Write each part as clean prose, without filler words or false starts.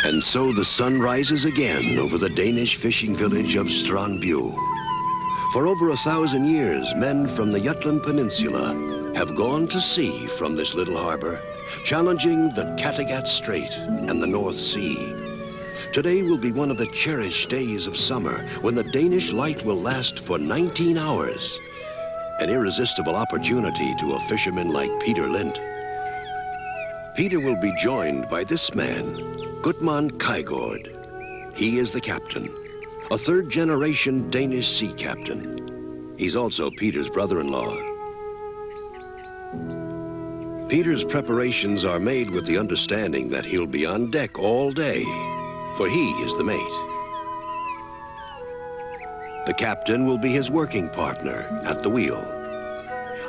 And so the sun rises again over the Danish fishing village of Strandby. For over 1,000 years, men from the Jutland Peninsula have gone to sea from this little harbor, challenging the Kattegat Strait and the North Sea. Today will be one of the cherished days of summer when the Danish light will last for 19 hours. An irresistible opportunity to a fisherman like Peter Lindt. Peter will be joined by this man, Gutmann Kajgaard. He is the captain, a third-generation Danish sea captain. He's also Peter's brother-in-law. Peter's preparations are made with the understanding that he'll be on deck all day, for he is the mate. The captain will be his working partner at the wheel.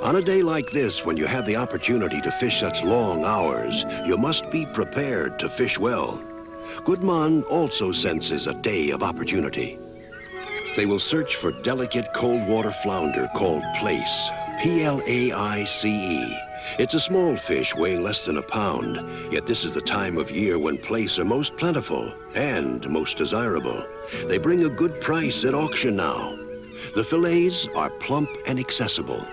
On a day like this, when you have the opportunity to fish such long hours, you must be prepared to fish well. Gutmann also senses a day of opportunity. They will search for delicate cold water flounder called plaice, P-L-A-I-C-E. It's a small fish weighing less than a pound, yet this is the time of year when plaice are most plentiful and most desirable. They bring a good price at auction now. The fillets are plump and accessible.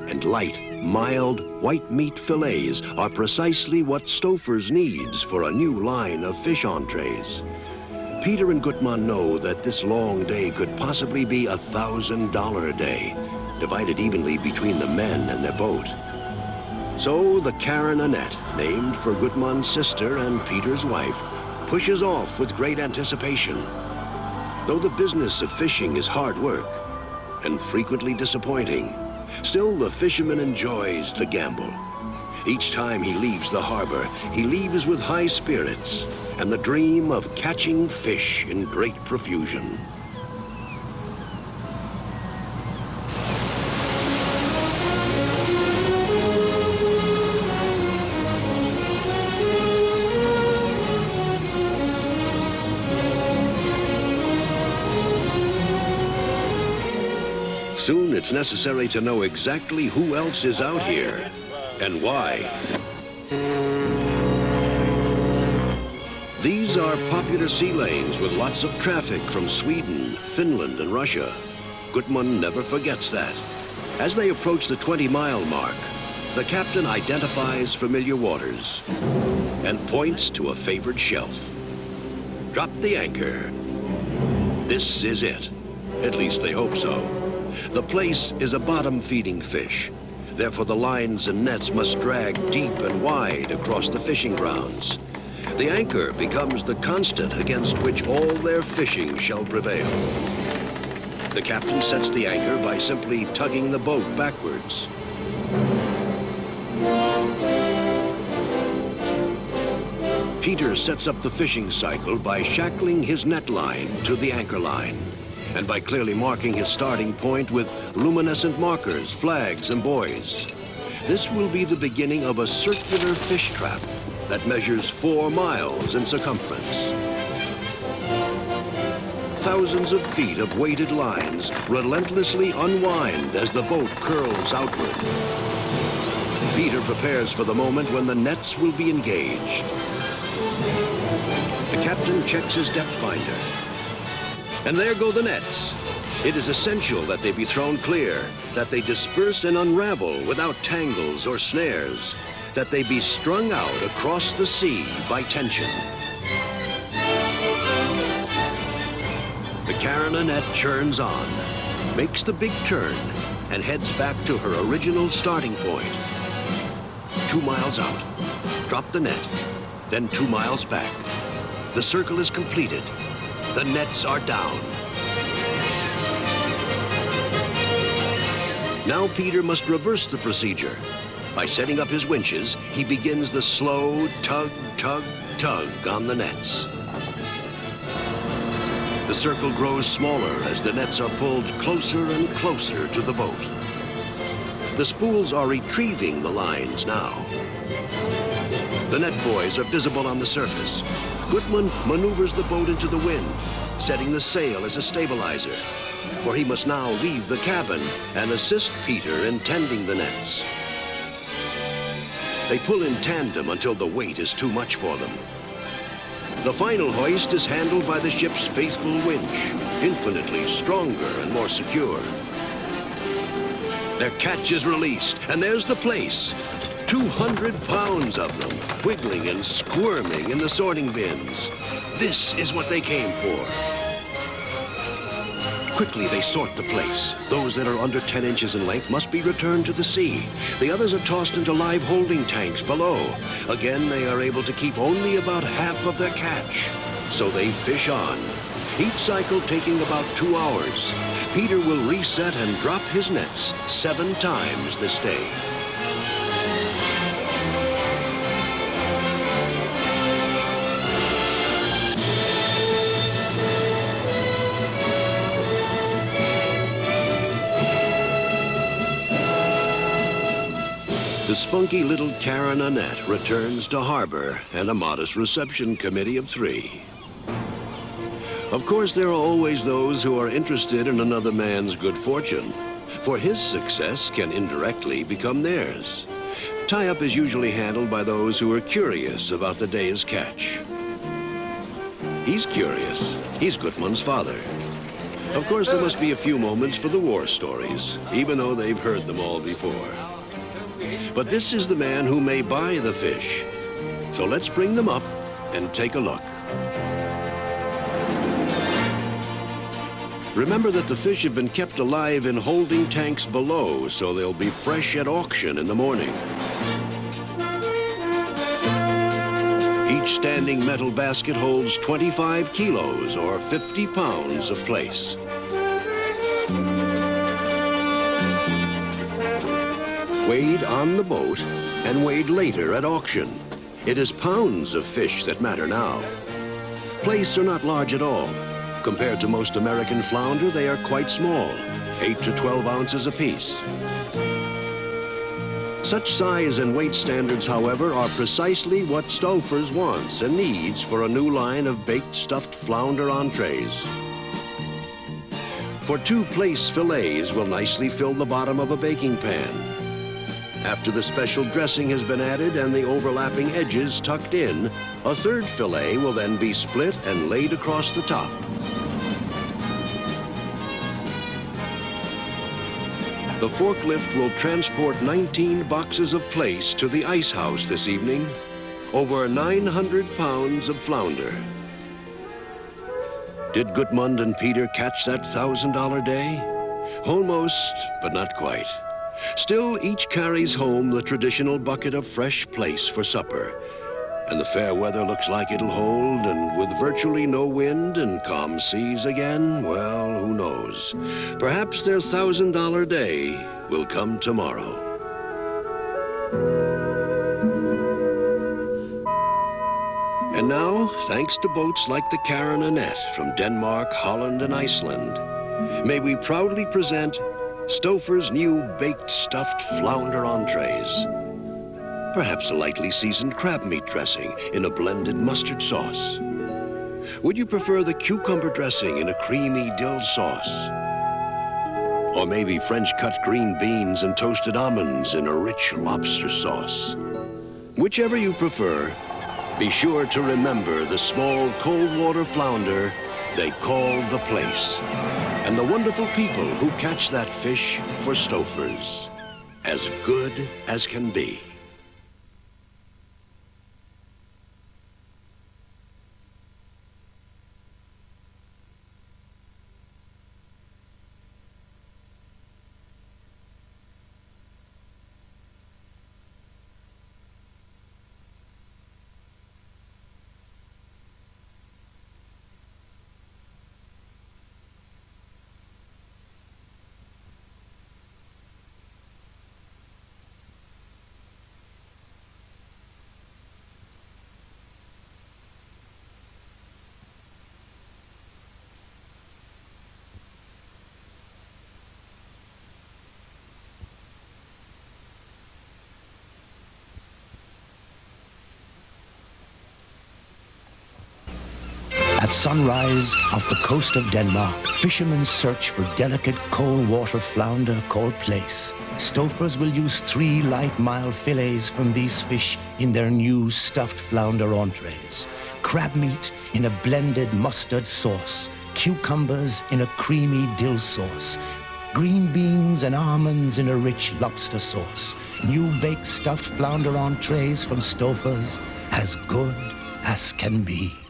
And light, mild, white meat fillets are precisely what Stouffer's needs for a new line of fish entrees. Peter and Gutmann know that this long day could possibly be $1,000 a day, divided evenly between the men and their boat. So the Karen Annette, named for Gutmann's sister and Peter's wife, pushes off with great anticipation. Though the business of fishing is hard work and frequently disappointing, still the fisherman enjoys the gamble. Each time he leaves the harbor, he leaves with high spirits and the dream of catching fish in great profusion. Soon it's necessary to know exactly who else is out here and why. These are popular sea lanes with lots of traffic from Sweden, Finland, and Russia. Gutmann never forgets that. As they approach the 20-mile mark, the captain identifies familiar waters and points to a favored shelf. Drop the anchor. This is it. At least they hope so. The plaice is a bottom-feeding fish. Therefore, the lines and nets must drag deep and wide across the fishing grounds. The anchor becomes the constant against which all their fishing shall prevail. The captain sets the anchor by simply tugging the boat backwards. Peter sets up the fishing cycle by shackling his net line to the anchor line, and by clearly marking his starting point with luminescent markers, flags, and buoys. This will be the beginning of a circular fish trap that measures 4 miles in circumference. Thousands of feet of weighted lines relentlessly unwind as the boat curls outward. Peter prepares for the moment when the nets will be engaged. The captain checks his depth finder. And there go the nets. It is essential that they be thrown clear, that they disperse and unravel without tangles or snares, that they be strung out across the sea by tension. The Karen Annette churns on, makes the big turn, and heads back to her original starting point. 2 miles out, drop the net, then 2 miles back. The circle is completed. The nets are down. Now Peter must reverse the procedure. By setting up his winches, he begins the slow tug, tug, tug on the nets. The circle grows smaller as the nets are pulled closer and closer to the boat. The spools are retrieving the lines now. The net buoys are visible on the surface. Gutmann maneuvers the boat into the wind, setting the sail as a stabilizer, for he must now leave the cabin and assist Peter in tending the nets. They pull in tandem until the weight is too much for them. The final hoist is handled by the ship's faithful winch, infinitely stronger and more secure. Their catch is released, and there's the place. 200 pounds of them, wiggling and squirming in the sorting bins. This is what they came for. Quickly, they sort the place. Those that are under 10 inches in length must be returned to the sea. The others are tossed into live holding tanks below. Again, they are able to keep only about half of their catch. So they fish on, each cycle taking about 2 hours. Peter will reset and drop his nets 7 times this day. The spunky little Karen Annette returns to harbor and a modest reception committee of 3. Of course, there are always those who are interested in another man's good fortune, for his success can indirectly become theirs. Tie-up is usually handled by those who are curious about the day's catch. He's curious. He's Gutmann's father. Of course, there must be a few moments for the war stories, even though they've heard them all before. But this is the man who may buy the fish. So let's bring them up and take a look. Remember that the fish have been kept alive in holding tanks below, so they'll be fresh at auction in the morning. Each standing metal basket holds 25 kilos or 50 pounds of plaice. Weighed on the boat and weighed later at auction. It is pounds of fish that matter now. Plaice are not large at all. Compared to most American flounder, they are quite small, 8 to 12 ounces apiece. Such size and weight standards, however, are precisely what Stouffer's wants and needs for a new line of baked stuffed flounder entrees. For 2 plaice fillets will nicely fill the bottom of a baking pan. After the special dressing has been added and the overlapping edges tucked in, a 3rd fillet will then be split and laid across the top. The forklift will transport 19 boxes of plaice to the ice house this evening. Over 900 pounds of flounder. Did Gutmann and Peter catch that $1,000 day? Almost, but not quite. Still, each carries home the traditional bucket of fresh plaice for supper. And the fair weather looks like it'll hold, and with virtually no wind and calm seas again, well, who knows? Perhaps their $1,000 day will come tomorrow. And now, thanks to boats like the Karen Annette from Denmark, Holland, and Iceland, may we proudly present Stouffer's new baked stuffed flounder entrees. Perhaps a lightly seasoned crab meat dressing in a blended mustard sauce. Would you prefer the cucumber dressing in a creamy dill sauce? Or maybe French cut green beans and toasted almonds in a rich lobster sauce? Whichever you prefer, be sure to remember the small cold water flounder they call the plaice, and the wonderful people who catch that fish for Stouffer's. As good as can be. At sunrise off the coast of Denmark, fishermen search for delicate cold water flounder called plaice. Stouffer's will use 3 light mild fillets from these fish in their new stuffed flounder entrees. crab meat in a blended mustard sauce, cucumbers in a creamy dill sauce, green beans and almonds in a rich lobster sauce, new baked stuffed flounder entrees from Stouffer's, as good as can be.